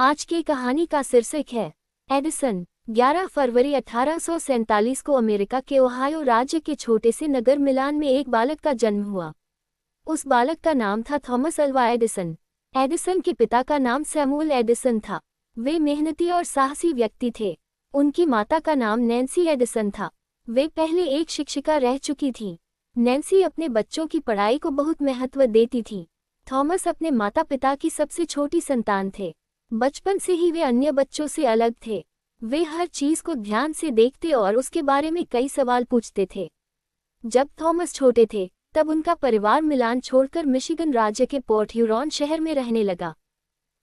आज की कहानी का शीर्षक है एडिसन। 11 फरवरी 1847 को अमेरिका के ओहायो राज्य के छोटे से नगर मिलान में एक बालक का जन्म हुआ। उस बालक का नाम था थॉमस अल्वा एडिसन। एडिसन के पिता का नाम सैमुअल एडिसन था। वे मेहनती और साहसी व्यक्ति थे। उनकी माता का नाम नैन्सी एडिसन था। वे पहले एक शिक्षिका रह चुकी थीं। नैन्सी अपने बच्चों की पढ़ाई को बहुत महत्व देती थी। थॉमस अपने माता पिता की सबसे छोटी संतान थे। बचपन से ही वे अन्य बच्चों से अलग थे। वे हर चीज को ध्यान से देखते और उसके बारे में कई सवाल पूछते थे। जब थॉमस छोटे थे तब उनका परिवार मिलान छोड़कर मिशिगन राज्य के पोर्ट ह्यूरॉन शहर में रहने लगा।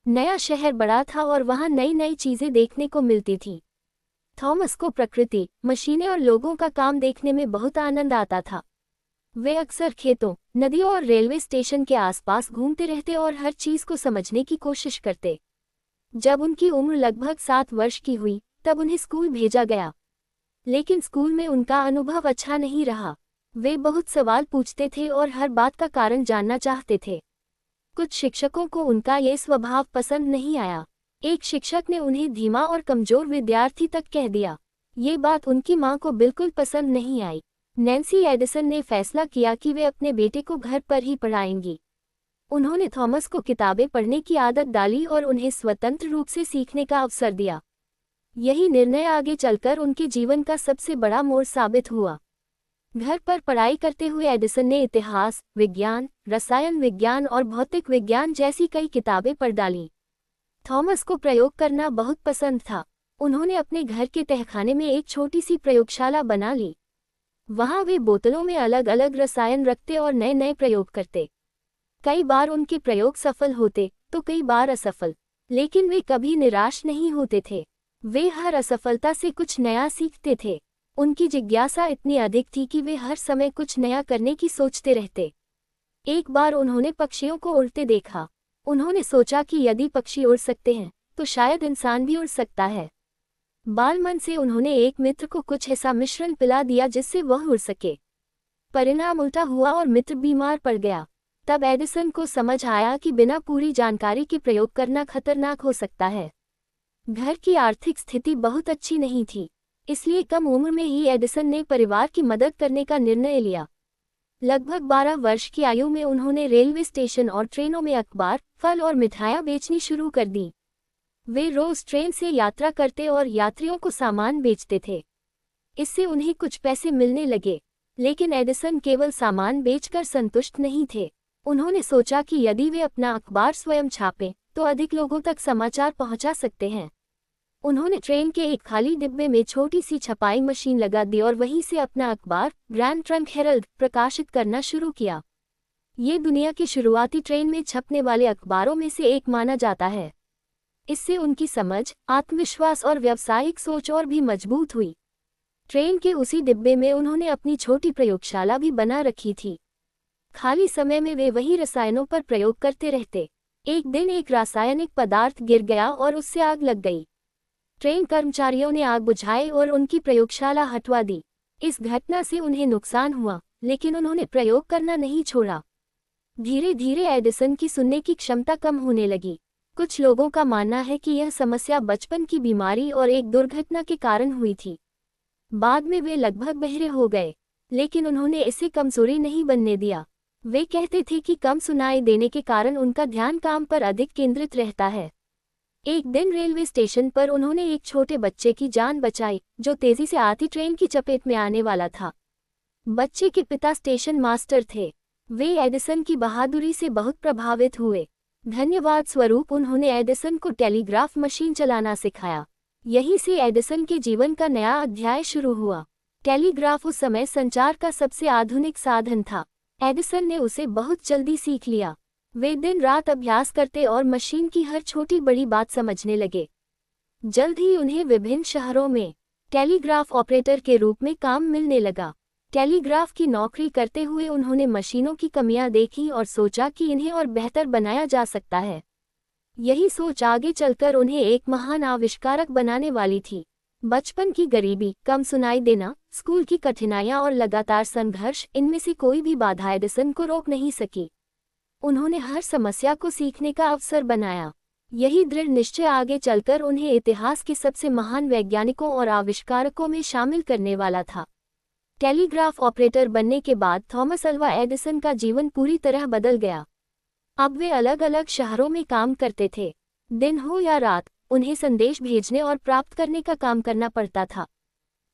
नया शहर बड़ा था और वहां नई नई चीजें देखने को मिलती थीं। थॉमस को प्रकृति, मशीनें और लोगों का काम देखने में बहुत आनंद आता था। वे अक्सर खेतों, नदियों और रेलवे स्टेशन के आसपास घूमते रहते और हर चीज को समझने की कोशिश करते। जब उनकी उम्र लगभग 7 वर्ष की हुई तब उन्हें स्कूल भेजा गया। लेकिन स्कूल में उनका अनुभव अच्छा नहीं रहा। वे बहुत सवाल पूछते थे और हर बात का कारण जानना चाहते थे। कुछ शिक्षकों को उनका ये स्वभाव पसंद नहीं आया। एक शिक्षक ने उन्हें धीमा और कमजोर विद्यार्थी तक कह दिया। ये बात उनकी मां को बिल्कुल पसंद नहीं आई। नैन्सी एडिसन ने फैसला किया कि वे अपने बेटे को घर पर ही पढ़ाएंगी। उन्होंने थॉमस को किताबें पढ़ने की आदत डाली और उन्हें स्वतंत्र रूप से सीखने का अवसर दिया। यही निर्णय आगे चलकर उनके जीवन का सबसे बड़ा मोड़ साबित हुआ। घर पर पढ़ाई करते हुए एडिसन ने इतिहास, विज्ञान, रसायन विज्ञान और भौतिक विज्ञान जैसी कई किताबें पढ़ डालीं। थॉमस को प्रयोग करना बहुत पसंद था। उन्होंने अपने घर के तहखाने में एक छोटी सी प्रयोगशाला बना ली। वहां वे बोतलों में अलग अलग रसायन रखते और नए नए प्रयोग करते। कई बार उनके प्रयोग सफल होते तो कई बार असफल, लेकिन वे कभी निराश नहीं होते थे। वे हर असफलता से कुछ नया सीखते थे। उनकी जिज्ञासा इतनी अधिक थी कि वे हर समय कुछ नया करने की सोचते रहते। एक बार उन्होंने पक्षियों को उड़ते देखा। उन्होंने सोचा कि यदि पक्षी उड़ सकते हैं तो शायद इंसान भी उड़ सकता है। बाल मन से उन्होंने एक मित्र को कुछ ऐसा मिश्रण पिला दिया जिससे वह उड़ सके। परिणाम उल्टा हुआ और मित्र बीमार पड़ गया। तब एडिसन को समझ आया कि बिना पूरी जानकारी के प्रयोग करना खतरनाक हो सकता है। घर की आर्थिक स्थिति बहुत अच्छी नहीं थी, इसलिए कम उम्र में ही एडिसन ने परिवार की मदद करने का निर्णय लिया। लगभग 12 वर्ष की आयु में उन्होंने रेलवे स्टेशन और ट्रेनों में अखबार, फल और मिठाइयाँ बेचनी शुरू कर दी। वे रोज ट्रेन से यात्रा करते और यात्रियों को सामान बेचते थे। इससे उन्हें कुछ पैसे मिलने लगे, लेकिन एडिसन केवल सामान बेचकर संतुष्ट नहीं थे। उन्होंने सोचा कि यदि वे अपना अखबार स्वयं छापें तो अधिक लोगों तक समाचार पहुंचा सकते हैं। उन्होंने ट्रेन के एक खाली डिब्बे में छोटी सी छपाई मशीन लगा दी और वहीं से अपना अखबार ग्रैंड ट्रंक हेरल्ड प्रकाशित करना शुरू किया। ये दुनिया के शुरुआती ट्रेन में छपने वाले अखबारों में से एक माना जाता है। इससे उनकी समझ, आत्मविश्वास और व्यावसायिक सोच और भी मजबूत हुई। ट्रेन के उसी डिब्बे में उन्होंने अपनी छोटी प्रयोगशाला भी बना रखी थी। खाली समय में वे वही रसायनों पर प्रयोग करते रहते। एक दिन एक रासायनिक पदार्थ गिर गया और उससे आग लग गई। ट्रेन कर्मचारियों ने आग बुझाई और उनकी प्रयोगशाला हटवा दी। इस घटना से उन्हें नुकसान हुआ, लेकिन उन्होंने प्रयोग करना नहीं छोड़ा। धीरे धीरे एडिसन की सुनने की क्षमता कम होने लगी। कुछ लोगों का मानना है कि यह समस्या बचपन की बीमारी और एक दुर्घटना के कारण हुई थी। बाद में वे लगभग बहरे हो गए, लेकिन उन्होंने इसे कमजोरी नहीं बनने दिया। वे कहते थे कि कम सुनाई देने के कारण उनका ध्यान काम पर अधिक केंद्रित रहता है। एक दिन रेलवे स्टेशन पर उन्होंने एक छोटे बच्चे की जान बचाई जो तेजी से आती ट्रेन की चपेट में आने वाला था। बच्चे के पिता स्टेशन मास्टर थे। वे एडिसन की बहादुरी से बहुत प्रभावित हुए। धन्यवाद स्वरूप उन्होंने एडिसन को टेलीग्राफ मशीन चलाना सिखाया। यहीं से एडिसन के जीवन का नया अध्याय शुरू हुआ। टेलीग्राफ उस समय संचार का सबसे आधुनिक साधन था। एडिसन ने उसे बहुत जल्दी सीख लिया। वे दिन रात अभ्यास करते और मशीन की हर छोटी बड़ी बात समझने लगे। जल्द ही उन्हें विभिन्न शहरों में टेलीग्राफ ऑपरेटर के रूप में काम मिलने लगा। टेलीग्राफ की नौकरी करते हुए उन्होंने मशीनों की कमियां देखी और सोचा कि इन्हें और बेहतर बनाया जा सकता है। यही सोच आगे चलकर उन्हें एक महान आविष्कारक बनाने वाली थी। बचपन की गरीबी, कम सुनाई देना, स्कूल की कठिनाइयां और लगातार संघर्ष, इनमें से कोई भी बाधा एडिसन को रोक नहीं सकी। उन्होंने हर समस्या को सीखने का अवसर बनाया। यही दृढ़ निश्चय आगे चलकर उन्हें इतिहास के सबसे महान वैज्ञानिकों और आविष्कारकों में शामिल करने वाला था। टेलीग्राफ ऑपरेटर बनने के बाद थॉमस अल्वा एडिसन का जीवन पूरी तरह बदल गया। अब वे अलग अलग शहरों में काम करते थे। दिन हो या रात, उन्हें संदेश भेजने और प्राप्त करने का काम करना पड़ता था।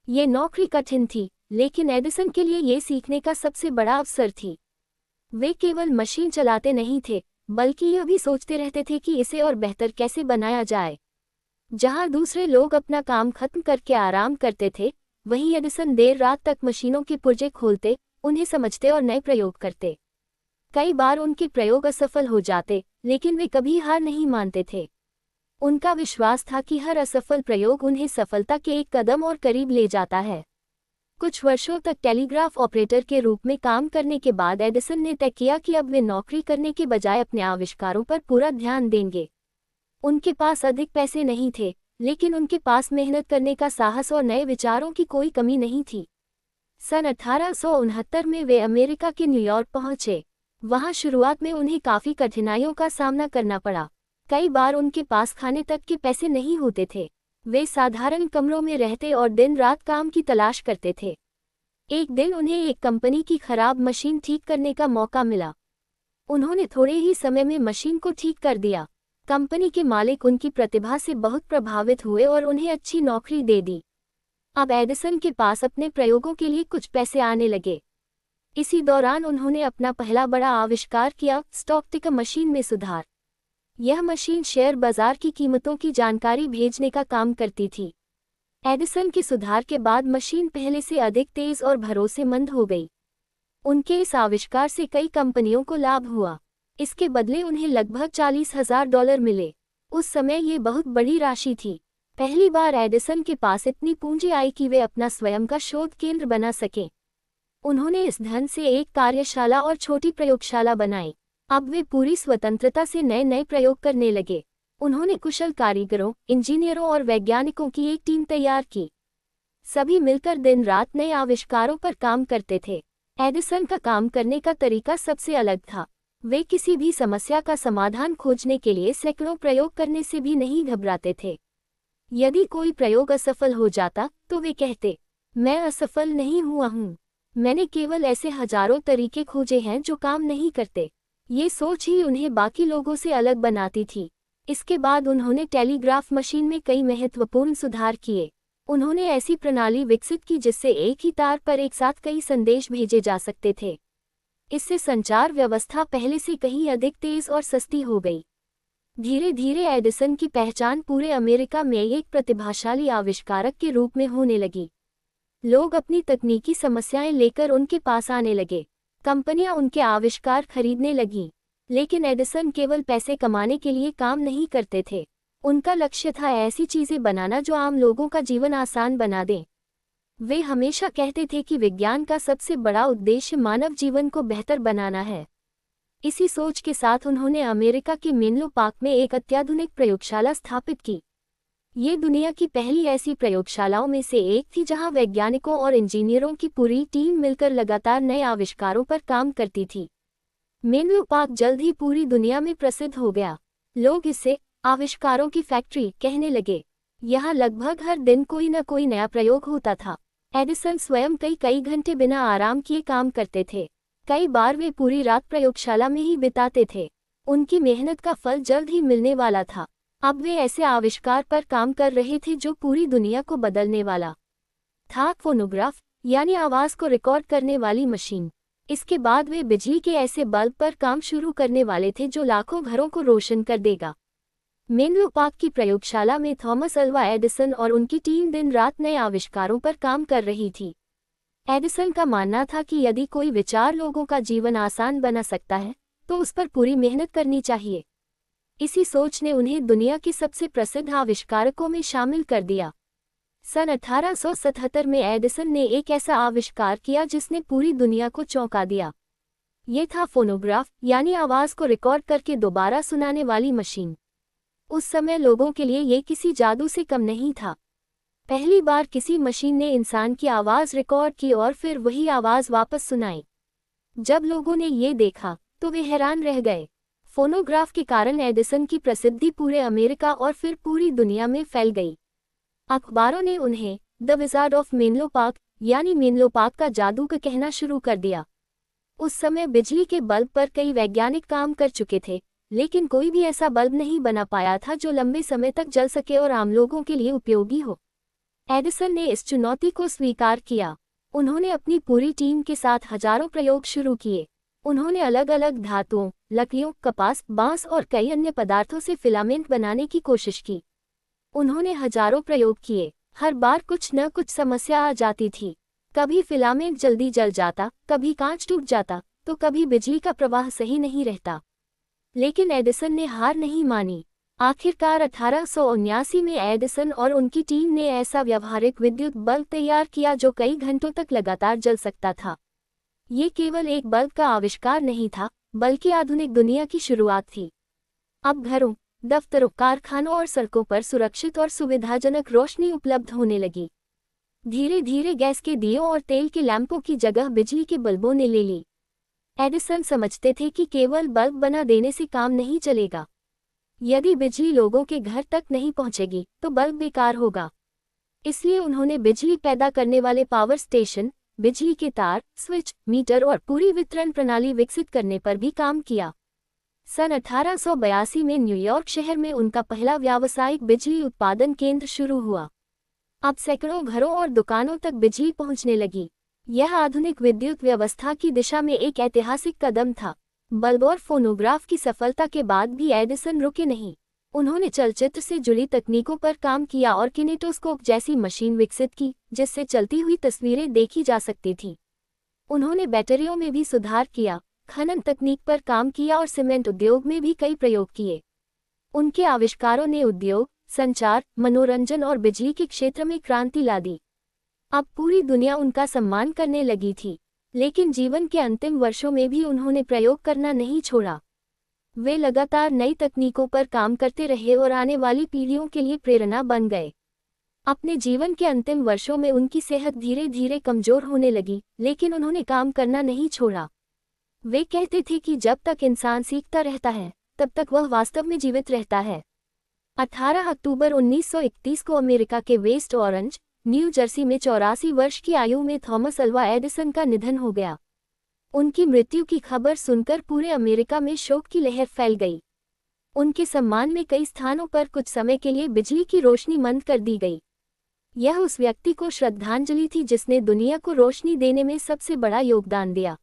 ये नौकरी कठिन थी, लेकिन एडिसन के लिए ये सीखने का सबसे बड़ा अवसर थी। वे केवल मशीन चलाते नहीं थे, बल्कि यह भी सोचते रहते थे कि इसे और बेहतर कैसे बनाया जाए। जहां दूसरे लोग अपना काम खत्म करके आराम करते थे, वहीं एडिसन देर रात तक मशीनों के पुर्जे खोलते, उन्हें समझते और नए प्रयोग करते। कई बार उनके प्रयोग असफल हो जाते, लेकिन वे कभी हार नहीं मानते थे। उनका विश्वास था कि हर असफल प्रयोग उन्हें सफलता के एक कदम और करीब ले जाता है। कुछ वर्षों तक टेलीग्राफ ऑपरेटर के रूप में काम करने के बाद एडिसन ने तय किया कि अब वे नौकरी करने के बजाय अपने आविष्कारों पर पूरा ध्यान देंगे। उनके पास अधिक पैसे नहीं थे, लेकिन उनके पास मेहनत करने का साहस और नए विचारों की कोई कमी नहीं थी। सन 1869 में वे अमेरिका के न्यूयॉर्क पहुंचे। वहां शुरुआत में उन्हें काफ़ी कठिनाइयों का सामना करना पड़ा। कई बार उनके पास खाने तक के पैसे नहीं होते थे। वे साधारण कमरों में रहते और दिन रात काम की तलाश करते थे। एक दिन उन्हें एक कंपनी की खराब मशीन ठीक करने का मौका मिला। उन्होंने थोड़े ही समय में मशीन को ठीक कर दिया। कंपनी के मालिक उनकी प्रतिभा से बहुत प्रभावित हुए और उन्हें अच्छी नौकरी दे दी। अब एडिसन के पास अपने प्रयोगों के लिए कुछ पैसे आने लगे। इसी दौरान उन्होंने अपना पहला बड़ा आविष्कार किया, स्टॉक टिकर मशीन में सुधार। यह मशीन शेयर बाजार की कीमतों की जानकारी भेजने का काम करती थी। एडिसन के सुधार के बाद मशीन पहले से अधिक तेज और भरोसेमंद हो गई। उनके इस आविष्कार से कई कंपनियों को लाभ हुआ। इसके बदले उन्हें लगभग $40,000 मिले। उस समय ये बहुत बड़ी राशि थी। पहली बार एडिसन के पास इतनी पूंजी आई कि वे अपना स्वयं का शोध केंद्र बना सकें। उन्होंने इस धन से एक कार्यशाला और छोटी प्रयोगशाला बनाई। अब वे पूरी स्वतंत्रता से नए नए प्रयोग करने लगे। उन्होंने कुशल कारीगरों, इंजीनियरों और वैज्ञानिकों की एक टीम तैयार की। सभी मिलकर दिन रात नए आविष्कारों पर काम करते थे। एडिसन का काम करने का तरीका सबसे अलग था। वे किसी भी समस्या का समाधान खोजने के लिए सैकड़ों प्रयोग करने से भी नहीं घबराते थे। यदि कोई प्रयोग असफल हो जाता, तो वे कहते, मैं असफल नहीं हुआ हूँ, मैंने केवल ऐसे हजारों तरीके खोजे हैं जो काम नहीं करते। ये सोच ही उन्हें बाकी लोगों से अलग बनाती थी। इसके बाद उन्होंने टेलीग्राफ मशीन में कई महत्वपूर्ण सुधार किए। उन्होंने ऐसी प्रणाली विकसित की जिससे एक ही तार पर एक साथ कई संदेश भेजे जा सकते थे। इससे संचार व्यवस्था पहले से कहीं अधिक तेज और सस्ती हो गई। धीरे धीरे एडिसन की पहचान पूरे अमेरिका में एक प्रतिभाशाली आविष्कारक के रूप में होने लगी। लोग अपनी तकनीकी समस्याएं लेकर उनके पास आने लगे। कंपनियां उनके आविष्कार खरीदने लगीं। लेकिन एडिसन केवल पैसे कमाने के लिए काम नहीं करते थे। उनका लक्ष्य था ऐसी चीजें बनाना जो आम लोगों का जीवन आसान बना दें। वे हमेशा कहते थे कि विज्ञान का सबसे बड़ा उद्देश्य मानव जीवन को बेहतर बनाना है। इसी सोच के साथ उन्होंने अमेरिका के मेनलो पार्क में एक अत्याधुनिक प्रयोगशाला स्थापित की। ये दुनिया की पहली ऐसी प्रयोगशालाओं में से एक थी जहां वैज्ञानिकों और इंजीनियरों की पूरी टीम मिलकर लगातार नए आविष्कारों पर काम करती थी। मेनलो पार्क जल्द ही पूरी दुनिया में प्रसिद्ध हो गया। लोग इसे आविष्कारों की फैक्ट्री कहने लगे। यहाँ लगभग हर दिन कोई न कोई नया प्रयोग होता था। एडिसन स्वयं कई घंटे बिना आराम किए काम करते थे। कई बार वे पूरी रात प्रयोगशाला में ही बिताते थे। उनकी मेहनत का फल जल्द ही मिलने वाला था। अब वे ऐसे आविष्कार पर काम कर रहे थे जो पूरी दुनिया को बदलने वाला था। फोनोग्राफ यानी आवाज को रिकॉर्ड करने वाली मशीन। इसके बाद वे बिजली के ऐसे बल्ब पर काम शुरू करने वाले थे जो लाखों घरों को रोशन कर देगा। मेनलो पार्क की प्रयोगशाला में थॉमस अल्वा एडिसन और उनकी टीम दिन रात नए आविष्कारों पर काम कर रही थी। एडिसन का मानना था कि यदि कोई विचार लोगों का जीवन आसान बना सकता है, तो उस पर पूरी मेहनत करनी चाहिए। इसी सोच ने उन्हें दुनिया के सबसे प्रसिद्ध आविष्कारकों में शामिल कर दिया। सन 1877 में एडिसन ने एक ऐसा आविष्कार किया जिसने पूरी दुनिया को चौंका दिया। ये था फोनोग्राफ यानी आवाज को रिकॉर्ड करके दोबारा सुनाने वाली मशीन। उस समय लोगों के लिए ये किसी जादू से कम नहीं था। पहली बार किसी मशीन ने इंसान की आवाज रिकॉर्ड की और फिर वही आवाज वापस सुनाई। जब लोगों ने ये देखा तो वे हैरान रह गए। फोनोग्राफ के कारण एडिसन की प्रसिद्धि पूरे अमेरिका और फिर पूरी दुनिया में फैल गई। अखबारों ने उन्हें the wizard of Menlo park यानी मेनलो पार्क का जादू का कहना शुरू कर दिया। उस समय बिजली के बल्ब पर कई वैज्ञानिक काम कर चुके थे, लेकिन कोई भी ऐसा बल्ब नहीं बना पाया था जो लंबे समय तक जल सके और आम लोगों के लिए उपयोगी हो। एडिसन ने इस चुनौती को स्वीकार किया। उन्होंने अपनी पूरी टीम के साथ हजारों प्रयोग शुरू किए। उन्होंने अलग अलग धातुओं, लकड़ियों, कपास, बांस और कई अन्य पदार्थों से फिलामेंट बनाने की कोशिश की। उन्होंने हजारों प्रयोग किए। हर बार कुछ न कुछ समस्या आ जाती थी। कभी फिलामेंट जल्दी जल जाता, कभी कांच टूट जाता, तो कभी बिजली का प्रवाह सही नहीं रहता। लेकिन एडिसन ने हार नहीं मानी। आखिरकार 1879 में एडिसन और उनकी टीम ने ऐसा व्यावहारिक विद्युत बल्ब तैयार किया जो कई घंटों तक लगातार जल सकता था। ये केवल एक बल्ब का आविष्कार नहीं था, बल्कि आधुनिक दुनिया की शुरुआत थी। अब घरों, दफ्तरों, कारखानों और सड़कों पर सुरक्षित और सुविधाजनक रोशनी उपलब्ध होने लगी। धीरे धीरे गैस के दियों और तेल के लैंपों की जगह बिजली के बल्बों ने ले ली। एडिसन समझते थे कि केवल बल्ब बना देने से काम नहीं चलेगा। यदि बिजली लोगों के घर तक नहीं पहुंचेगी तो बल्ब बेकार होगा। इसलिए उन्होंने बिजली पैदा करने वाले पावर स्टेशन, बिजली के तार, स्विच, मीटर और पूरी वितरण प्रणाली विकसित करने पर भी काम किया। सन 1882 में न्यूयॉर्क शहर में उनका पहला व्यावसायिक बिजली उत्पादन केंद्र शुरू हुआ। अब सैकड़ों घरों और दुकानों तक बिजली पहुंचने लगी। यह आधुनिक विद्युत व्यवस्था की दिशा में एक ऐतिहासिक कदम था। बल्ब और फोनोग्राफ की सफलता के बाद भी एडिसन रुके नहीं। उन्होंने चलचित्र से जुड़ी तकनीकों पर काम किया और किनेटोस्कोप जैसी मशीन विकसित की, जिससे चलती हुई तस्वीरें देखी जा सकती थीं। उन्होंने बैटरियों में भी सुधार किया, खनन तकनीक पर काम किया और सीमेंट उद्योग में भी कई प्रयोग किए। उनके आविष्कारों ने उद्योग, संचार, मनोरंजन और बिजली के क्षेत्र में क्रांति ला दी। अब पूरी दुनिया उनका सम्मान करने लगी थी। लेकिन जीवन के अंतिम वर्षों में भी उन्होंने प्रयोग करना नहीं छोड़ा। वे लगातार नई तकनीकों पर काम करते रहे और आने वाली पीढ़ियों के लिए प्रेरणा बन गए। अपने जीवन के अंतिम वर्षों में उनकी सेहत धीरे धीरे कमजोर होने लगी, लेकिन उन्होंने काम करना नहीं छोड़ा। वे कहते थे कि जब तक इंसान सीखता रहता है, तब तक वह वास्तव में जीवित रहता है। 18 अक्टूबर 1931 को अमेरिका के वेस्ट ऑरेंज, न्यू जर्सी में 84 वर्ष की आयु में थॉमस अल्वा एडिसन का निधन हो गया। उनकी मृत्यु की खबर सुनकर पूरे अमेरिका में शोक की लहर फैल गई। उनके सम्मान में कई स्थानों पर कुछ समय के लिए बिजली की रोशनी बंद कर दी गई। यह उस व्यक्ति को श्रद्धांजलि थी जिसने दुनिया को रोशनी देने में सबसे बड़ा योगदान दिया।